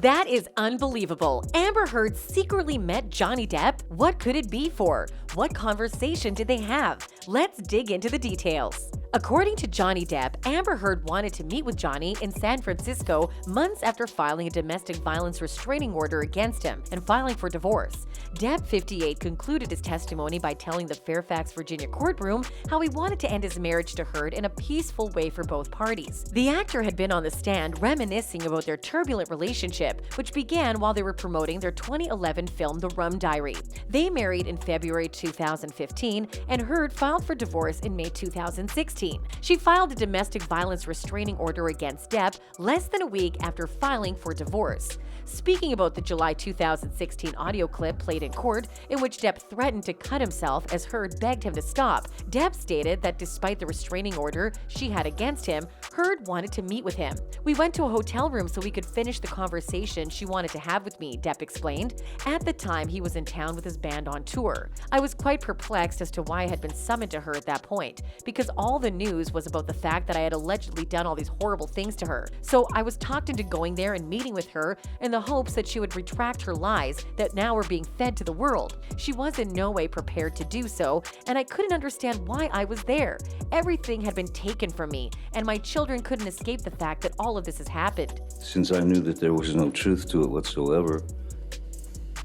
That is unbelievable. Amber Heard secretly met Johnny Depp? What could it be for? What conversation did they have? Let's dig into the details. According to Johnny Depp, Amber Heard wanted to meet with Johnny in San Francisco months after filing a domestic violence restraining order against him and filing for divorce. Depp, 58, concluded his testimony by telling the Fairfax, Virginia courtroom how he wanted to end his marriage to Heard in a peaceful way for both parties. The actor had been on the stand reminiscing about their turbulent relationship, which began while they were promoting their 2011 film The Rum Diary. They married in February 2015, and Heard filed for divorce in May 2016. She filed a domestic violence restraining order against Depp less than a week after filing for divorce. Speaking about the July 2016 audio clip played in court, in which Depp threatened to cut himself as Heard begged him to stop, Depp stated that despite the restraining order she had against him, Heard wanted to meet with him. "We went to a hotel room so we could finish the conversation she wanted to have with me," Depp explained. At the time, he was in town with his band on tour. "I was quite perplexed as to why I had been summoned to her at that point, because all the news was about the fact that I had allegedly done all these horrible things to her. So I was talked into going there and meeting with her in the hopes that she would retract her lies that now were being fed to the world. She was in no way prepared to do so, and I couldn't understand why I was there. Everything had been taken from me, and my children couldn't escape the fact that all of this has happened." Since I knew that there was no truth to it whatsoever,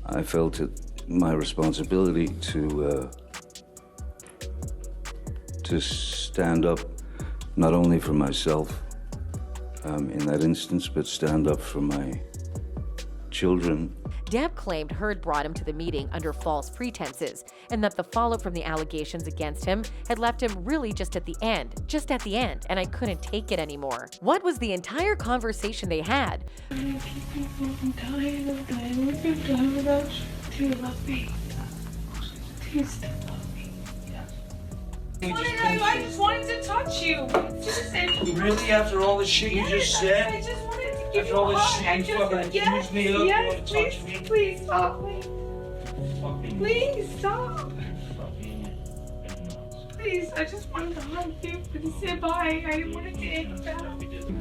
I felt it my responsibility to stand up not only for myself in that instance, but stand up for my children. Depp claimed Heard brought him to the meeting under false pretenses, and that the fallout from the allegations against him had left him really just at the end, and I couldn't take it anymore. What was the entire conversation they had? I'm tired of playing with your time without you. Do you love me? Do you still love me? I just wanted to touch you. Really? After all the shit you just said? I just wanted to give After you all a this hug. shit you fucking accused me of? You Yes, want to touch me? please stop me. Fucking Please stop. fucking nuts. Please, I just wanted to hug you and say bye. I didn't want to take it back.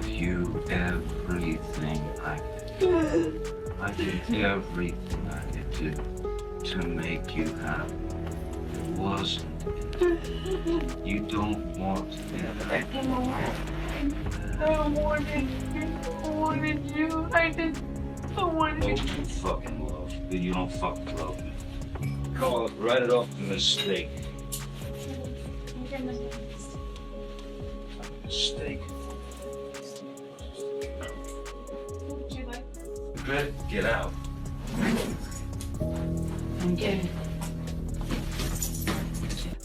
You everything I did. I did everything I could do to make you happy. It wasn't. You don't want it. I wanted you. I didn't want Oh, you. you fucking love. But you don't fucking love me. Call it, write it off as a mistake. Mistake. Would you like this? Good, get out. I'm good.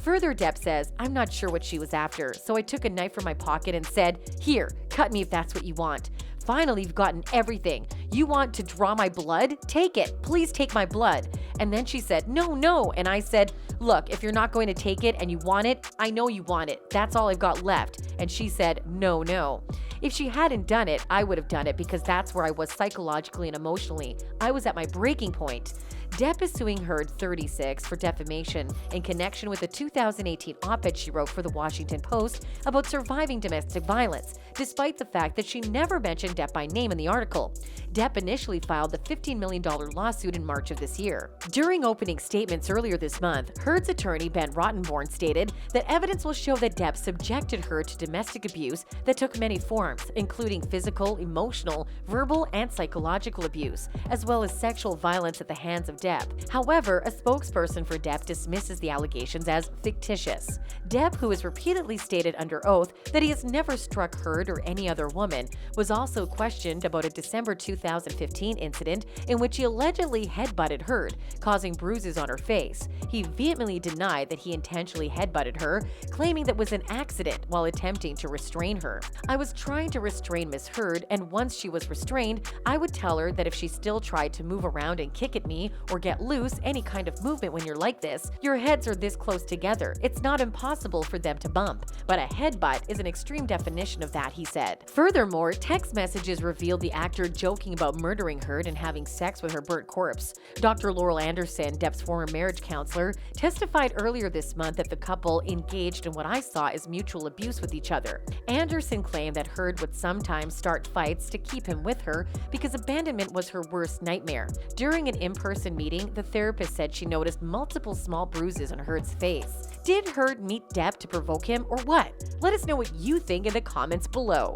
Further, Depp says, "I'm not sure what she was after, so I took a knife from my pocket and said, 'Here, cut me if that's what you want. Finally, you've gotten everything. You want to draw my blood? Take it. Please take my blood.' And then she said, 'No, no.' And I said, 'Look, if you're not going to take it and you want it, I know you want it. That's all I've got left.' And she said, 'No, no.' If she hadn't done it, I would have done it because that's where I was psychologically and emotionally. I was at my breaking point." Depp is suing Heard, 36, for defamation in connection with a 2018 op-ed she wrote for the Washington Post about surviving domestic violence, despite the fact that she never mentioned Depp by name in the article. Depp initially filed the $15 million lawsuit in March of this year. During opening statements earlier this month, Heard's attorney Ben Rottenborn stated that evidence will show that Depp subjected Heard to domestic abuse that took many forms, including physical, emotional, verbal, and psychological abuse, as well as sexual violence at the hands of Depp. However, a spokesperson for Depp dismisses the allegations as fictitious. Depp, who has repeatedly stated under oath that he has never struck Heard or any other woman, was also questioned about a December 2015 incident in which he allegedly headbutted Heard, causing bruises on her face. He vehemently denied that he intentionally headbutted her, claiming that was an accident while attempting to restrain her. "I was trying to restrain Miss Heard, and once she was restrained, I would tell her that if she still tried to move around and kick at me or or get loose, any kind of movement when you're like this. Your heads are this close together. It's not impossible for them to bump, but a headbutt is an extreme definition of that, he said. Furthermore, text messages revealed the actor joking about murdering Heard and having sex with her burnt corpse. Dr. Laurel Anderson, Depp's former marriage counselor, testified earlier this month that the couple engaged in what I saw as mutual abuse with each other. Anderson claimed that Heard would sometimes start fights to keep him with her because abandonment was her worst nightmare. During an in-person meeting, the therapist said she noticed multiple small bruises on Heard's face. Did Heard meet Depp to provoke him or what? Let us know what you think in the comments below.